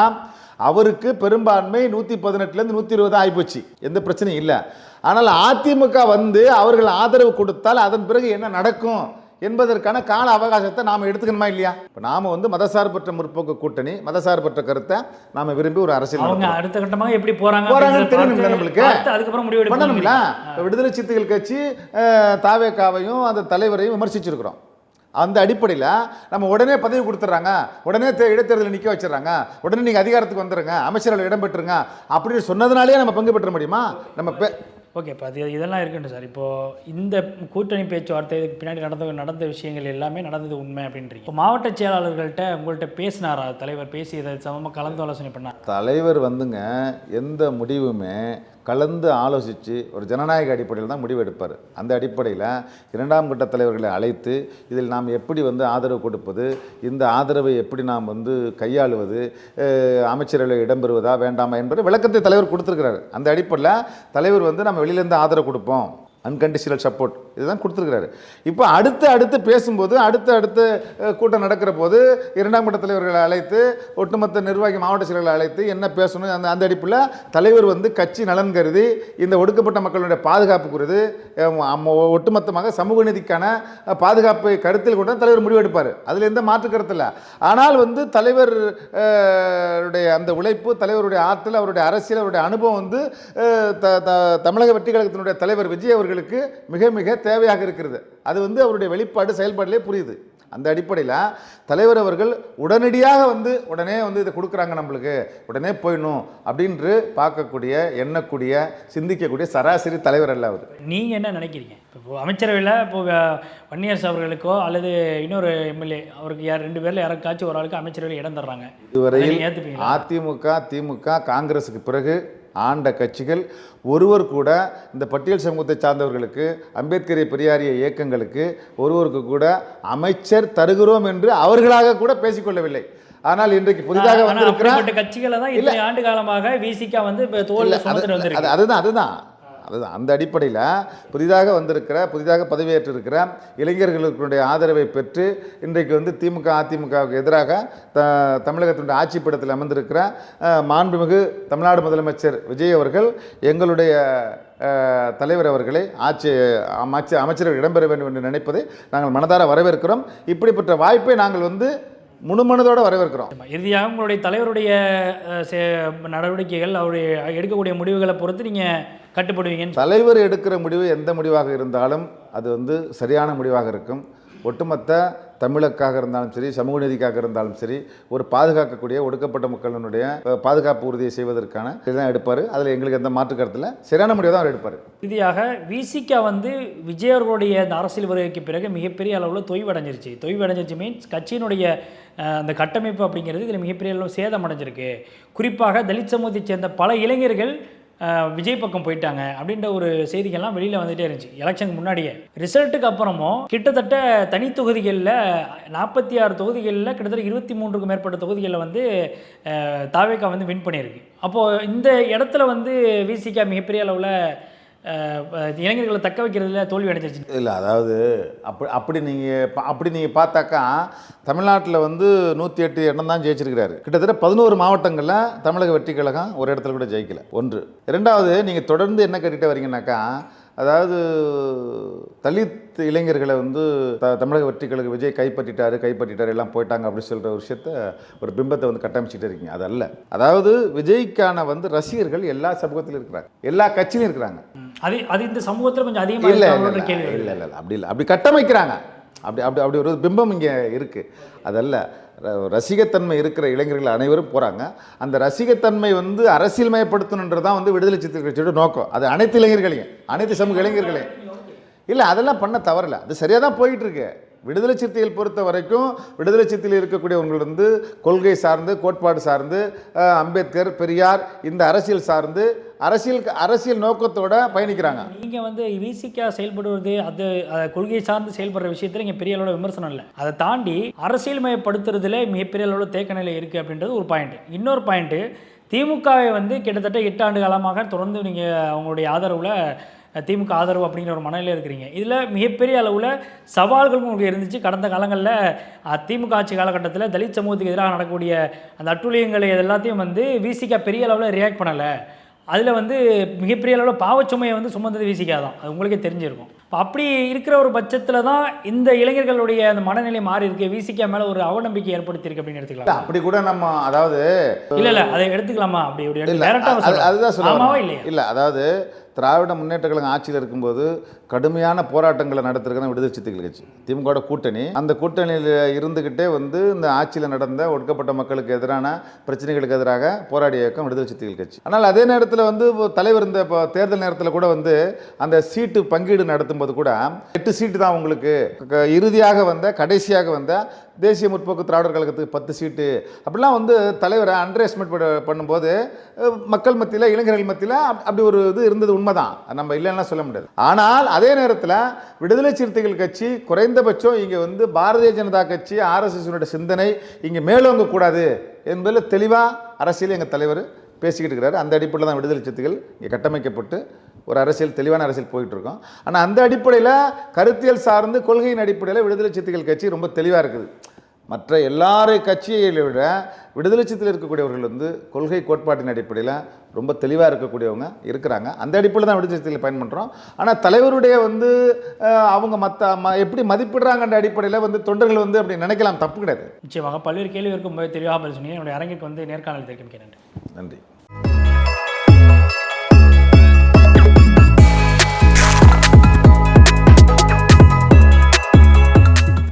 அவருக்கு பெரும்பான்மை 118லேருந்து 120 ஆகிப்போச்சு, எந்த பிரச்சனையும் இல்லை. ஆனால் அதிமுக வந்து அவர்கள் ஆதரவு கொடுத்தால் அதன் பிறகு என்ன நடக்கும் என்பதற்கான கால அவகாசத்தை நாம் எடுத்துக்கணுமா இல்லையா? இப்போ நாம் வந்து மதசார்பற்ற முற்போக்கு கூட்டணி, மதசார்பற்ற கருத்தை நாம் விரும்பி ஒரு அரசியல் அடுத்த கட்டமாக எப்படி போகிறாங்கன்னு தெரியணும் நம்மளுக்கு. அதுக்கப்புறம் முடிவு பண்ணணும்ல. விடுதலை சிறுத்தைகள் கட்சி தாவேகாவையும் அந்த தலைவரையும் விமர்சிச்சிருக்கிறோம். அந்த அடிப்படையில் நம்ம உடனே பதவி கொடுத்துட்றாங்க, உடனே இடைத்தேர்தலில் நிற்க வச்சிடறாங்க, உடனே நீங்கள் அதிகாரத்துக்கு வந்துடுங்க, அமைச்சரவை இடம் பெற்றுருங்க அப்படின்னு சொன்னதுனாலே நம்ம பங்கு பெற்ற முடியுமா? நம்ம ஓகே, இப்போ அது இதெல்லாம் இருக்குன்னு சார். இப்போது இந்த கூட்டணி பேச்சுவார்த்தை இதுக்கு பின்னாடி நடந்த விஷயங்கள் எல்லாமே நடந்தது உண்மை அப்படின்றீங்க. இப்போ மாவட்ட செயலாளர்கள்ட்ட உங்கள்கிட்ட பேசினாரா தலைவர்? பேசி இதை சமமாக கலந்து ஆலோசனை பண்ணார் தலைவர் வந்துங்க. எந்த முடிவுமே கலந்து ஆலோசித்து ஒரு ஜனநாயக அடிப்படையில் தான் முடிவு எடுப்பார். அந்த அடிப்படையில் 2ஆம் கட்ட தலைவர்களை அழைத்து இதில் நாம் எப்படி வந்து ஆதரவு கொடுப்பது, இந்த ஆதரவை எப்படி நாம் வந்து கையாளுவது, அமைச்சரவையில் இடம்பெறுவதா வேண்டாமா என்பது விளக்கத்தை தலைவர் கொடுத்துருக்கிறார். அந்த அடிப்படையில் தலைவர் வந்து நம்ம வெளியிலேருந்து ஆதரவு கொடுப்போம், அன்கண்டிஷனல் சப்போர்ட் இதுதான் கொடுத்துருக்கிறாரு. இப்போ அடுத்து பேசும்போது அடுத்த கூட்டம் நடக்கிற போது 2ஆம் கட்ட தலைவர்களை அழைத்து ஒட்டுமொத்த நிர்வாகி மாவட்ட செயலர்களை அழைத்து என்ன பேசணும் அந்த அடிப்பில் தலைவர் வந்து கட்சி நலன் கருதி இந்த ஒடுக்கப்பட்ட மக்களுடைய பாதுகாப்பு குறித்து ஒட்டுமொத்தமாக சமூக நீதிக்கான பாதுகாப்பை கருத்தில் கொண்டு தலைவர் முடிவெடுப்பார். அதில் எந்த மாற்று கருத்து இல்லை. ஆனால் வந்து தலைவருடைய அந்த உழைப்பு, தலைவருடைய ஆற்றல், அவருடைய அரசியல், அவருடைய அனுபவம் வந்து தமிழக வெற்றி கழகத்தினுடைய தலைவர் விஜய் அவர்களுக்கு மிக மிக தேவையாக இருக்கிறது. அது வந்து அவருடைய வெளிப்பாடு செயல்பாட்டிலே புரியுது. அந்த அடிப்படையில் தலைவர் அவர்கள் உடனடியாக உடனே இதை கொடுக்குறாங்க, நம்மளுக்கு உடனே போயிடணும் அப்படின்று பார்க்கக்கூடிய, எண்ணக்கூடிய, சிந்திக்கக்கூடிய சராசரி தலைவர் அல்ல அவர். நீங்கள் என்ன நினைக்கிறீங்க? இப்போ அமைச்சரவையில் இப்போ வன்னியரசு அவர்களுக்கோ அல்லது இன்னொரு எம்எல்ஏ அவருக்கு 2 பேரில் யாருக்காச்சும் ஒரு ஆளுக்கு அமைச்சரவையில் இடம் தர்றாங்க, இதுவரையில் அதிமுக, திமுக, காங்கிரஸுக்கு பிறகு ஆண்ட கட்சிகள் ஒருவர் கூட இந்த பட்டியல் சமூகத்தை சார்ந்தவர்களுக்கு, அம்பேத்கரை பெரியாரிய இயக்கங்களுக்கு ஒருவருக்கு கூட அமைச்சர் தருகிறோம் என்று அவர்களாக கூட பேசிக்கொள்ளவில்லை. ஆனால் இன்றைக்கு புதிதாக வந்திருக்கிற கட்சிகளை தான் 2 ஆண்டு காலமாக விசிகா வந்து தோல்ல சுமந்துட்டு வந்திருக்கு. அதுதான் அதுதான் அந்த அடிப்படையில் புதிதாக பதவியேற்றிருக்கிற இளைஞர்களுடைய ஆதரவை பெற்று இன்றைக்கு வந்து திமுக அதிமுகவுக்கு எதிராக தமிழகத்தினுடைய ஆட்சிப்படத்தில் அமர்ந்திருக்கிற மாண்புமிகு தமிழ்நாடு முதலமைச்சர் விஜய் அவர்கள் எங்களுடைய தலைவர் அவர்களை அமைச்சர்கள் இடம்பெற வேண்டும் என்று நினைப்பதை நாங்கள் மனதார வரவேற்கிறோம். இப்படிப்பட்ட வாய்ப்பை நாங்கள் வந்து முழுமனதோடு வரவேற்கிறோம். இறுதியாக உங்களுடைய தலைவருடைய நடவடிக்கைகள், அவருடைய எடுக்கக்கூடிய முடிவுகளை பொறுத்து நீங்கள் கட்டுப்படுவீங்க. தலைவர் எடுக்கிற முடிவு எந்த முடிவாக இருந்தாலும் அது வந்து சரியான முடிவாக இருக்கும். ஒட்டுமொத்த தமிழுக்காக இருந்தாலும் சரி, சமூக நீதிக்காக இருந்தாலும் சரி, ஒரு பாதுகாக்கக்கூடிய ஒடுக்கப்பட்ட மக்களினுடைய பாதுகாப்பு உறுதியை செய்வதற்கான இதுதான் எடுப்பார். அதில் எங்களுக்கு எந்த மாற்று கருத்தில் சரியான முடிவு தான் அவர் எடுப்பார். இறுதியாக விசிகா வந்து விஜய் அவர்களுடைய இந்த அரசியல் வருகைக்கு பிறகு மிகப்பெரிய அளவில் தொய்வடைஞ்சிருச்சு மீன்ஸ் கட்சியினுடைய அந்த கட்டமைப்பு அப்படிங்கிறது இதில் மிகப்பெரிய அளவு சேதம் அடைஞ்சிருக்கு. குறிப்பாக தலித் சமூகத்தை சேர்ந்த பல இளைஞர்கள் விஜய் பக்கம் போயிட்டாங்க அப்படின்ற ஒரு செய்திகள்லாம் வெளியில் வந்துகிட்டே இருந்துச்சு எலெக்ஷனுக்கு முன்னாடியே. ரிசல்ட்டுக்கு அப்புறமும் கிட்டத்தட்ட தனி தொகுதிகளில் 46 தொகுதிகளில் கிட்டத்தட்ட 23க்கும் மேற்பட்ட தொகுதிகளில் வந்து தாவேகா வந்து வின் பண்ணியிருக்கு. அப்போது இந்த இடத்துல வந்து விசிகா மிகப்பெரிய அளவில் இளைஞர்களை தக்க வைக்கிறதுல தோல்வி அடைஞ்சிருச்சு. இல்லை, அதாவது அப்படி நீங்கள் பார்த்தாக்கா தமிழ்நாட்டில் வந்து 108 இடம் தான் ஜெயிச்சிருக்கிறாரு. கிட்டத்தட்ட 11 மாவட்டங்களில் தமிழக வெற்றி கழகம் ஒரு இடத்துல கூட ஜெயிக்கல. ஒன்று. இரண்டாவது, நீங்கள் தொடர்ந்து என்ன கேட்டுகிட்டே வரீங்கன்னாக்கா, அதாவது தலித் இளைஞர்களை வந்து தமிழக வெற்றி கழக விஜய் கைப்பற்றிட்டாரு எல்லாம் போயிட்டாங்க அப்படின்னு சொல்கிற ஒரு விஷயத்த, ஒரு பிம்பத்தை வந்து கட்டமைச்சிட்டே இருக்கீங்க. அதல்ல. அதாவது விஜய்க்கான வந்து ரசிகர்கள் எல்லா சமூகத்திலும் இருக்கிறாங்க, எல்லா கட்சியிலும் இருக்கிறாங்க. அது இந்த சமூகத்தில் கொஞ்சம் அதிகமாக இல்லை அப்படி கட்டமைக்கிறாங்க. அப்படி ஒரு பிம்பம் இங்கே இருக்குது. அதல்ல, ரசிகத்தன்மை இருக்கிற இளைஞர்கள் அனைவரும் போகிறாங்க. அந்த ரசிகத்தன்மை வந்து அரசியல்மயப்படுத்தணுன்றது தான் வந்து விடுதலை சிறுத்தைகள் கட்சியோட நோக்கம். அது அனைத்து இளைஞர்களையும், அனைத்து சமூக இளைஞர்களையும். இல்லை, அதெல்லாம் பண்ண தவறில்லை, அது சரியாக தான் போயிட்டுருக்கு. விடுதலை சிறுத்தைகள் பொறுத்த வரைக்கும் விடுதலை சிறுத்தையில் இருக்கக்கூடியவர்கள் வந்து கொள்கை சார்ந்து, கோட்பாடு சார்ந்து, அம்பேத்கர், பெரியார், இந்த அரசியல் சார்ந்து அரசியல் நோக்கத்தோட பயணிக்கிறாங்க. நீங்கள் வந்து விசிகா செயல்படுவது அது கொள்கை சார்ந்து செயல்படுற விஷயத்தில் இங்கே பெரிய அளவில் விமர்சனம் இல்லை. அதை தாண்டி அரசியல்மயப்படுத்துறதுல மிகப்பெரிய அளவில் தேக்க நிலை இருக்குது அப்படின்றது ஒரு பாயிண்ட். இன்னொரு பாயிண்ட்டு, திமுகவை வந்து கிட்டத்தட்ட 8 ஆண்டு காலமாக தொடர்ந்து நீங்கள் அவங்களுடைய ஆதரவில் திமுக ஆதரவு அப்படிங்கிற ஒரு மனநிலையில் இருக்கிறீங்க. இதில் மிகப்பெரிய அளவில் சவால்கள் உங்களுக்கு இருந்துச்சு. கடந்த காலங்களில் திமுக ஆட்சி காலகட்டத்தில் தலித் சமூகத்துக்கு எதிராக நடக்கக்கூடிய அந்த அட்டூழியங்களை எல்லாத்தையும் வந்து விசிகா பெரிய அளவில் ரியாக்ட் பண்ணலை. அதில் வந்து மிகப்பெரிய அளவில் பாவச்சுமையை வந்து சுமந்தது விசிகா தான், அது உங்களுக்கே தெரிஞ்சிருக்கும். இப்போ அப்படி இருக்கிற ஒரு பட்சத்தில் தான் இந்த இளைஞர்களுடைய அந்த மனநிலை மாறி இருக்கு, விசிகா மேலே ஒரு அவநம்பிக்கை ஏற்படுத்தியிருக்கு அப்படின்னு எடுத்துக்கலாம். அப்படி கூட நம்ம, அதாவது இல்லை அதை எடுத்துக்கலாமா? அதுதான் சொல்லுவாங்க. இல்லை, அதாவது திராவிட முன்னேற்ற கழகம் ஆட்சியில் இருக்கும்போது கடுமையான போராட்டங்களை நடத்திருக்கிற விடுதலை சிறுத்தைகள் கட்சி, திமுக கூட்டணி. அந்த கூட்டணியில் இருந்துக்கிட்டே வந்து இந்த ஆட்சியில் நடந்த ஒடுக்கப்பட்ட மக்களுக்கு எதிரான பிரச்சனைகளுக்கு எதிராக போராடிய இயக்கம் விடுதலை சிறுத்தைகள் கட்சி. ஆனால் அதே நேரத்தில் வந்து தலைவர் இந்த தேர்தல் நேரத்தில் கூட வந்து அந்த சீட்டு பங்கீடு நடத்தும்போது கூட 8 சீட்டு தான் உங்களுக்கு, கடைசியாக வந்த தேசிய முற்போக்கு திராவிடர் கழகத்துக்கு 10 சீட்டு அப்படிலாம் வந்து தலைவரை அண்டர்எஸ்டிமேட் பண்ணும்போது மக்கள் மத்தியில், இளைஞர்கள் மத்தியில் அப்படி ஒரு இது இருந்தது உண்மைதான், நம்ம இல்லைன்னா சொல்ல முடியாது. ஆனால் அதே நேரத்தில் விடுதலை சிறுத்தைகள் கட்சி குறைந்தபட்சம் இங்கே வந்து பாரதிய ஜனதா கட்சி, RSS சிந்தனை இங்கே மேலோங்க கூடாது என்பதில் தெளிவாக அரசியல் எங்கள் தலைவர் பேசிக்கிட்டு இருக்கிறாரு. அந்த அடிப்படையில் தான் விடுதலை சிறுத்தைகள் இங்கே கட்டமைக்கப்பட்டு ஒரு தெளிவான அரசியல் போயிட்டு இருக்கோம். ஆனால் அந்த அடிப்படையில் கருத்தியல் சார்ந்து கொள்கையின் அடிப்படையில் விடுதலை சிறுத்தைகள் கட்சி ரொம்ப தெளிவாக இருக்குது. மற்ற எல்லாரை கட்சியை விட விடுதலை சிறுத்தையில் இருக்கக்கூடியவர்கள் வந்து கொள்கை கோட்பாட்டின் அடிப்படையில் ரொம்ப தெளிவாக இருக்கக்கூடியவங்க இருக்கிறாங்க. அந்த அடிப்படையில் தான் விடுதலை சிறுத்தைகளை பயன்படுறோம். ஆனால் தலைவருடைய வந்து அவங்க எப்படி மதிப்பிடுறாங்கன்ற அடிப்படையில் வந்து தொண்டர்கள் வந்து அப்படி நினைக்கலாம், தப்பு கிடையாது. நிச்சயமாக பல்வேறு கேள்வி இருக்கும் போது தெளிவாக பதில் சொன்னீங்க. என்னுடைய அரங்கிற்கு வந்து நேர்காணல் தெரிவிக்க நன்றி. நன்றி.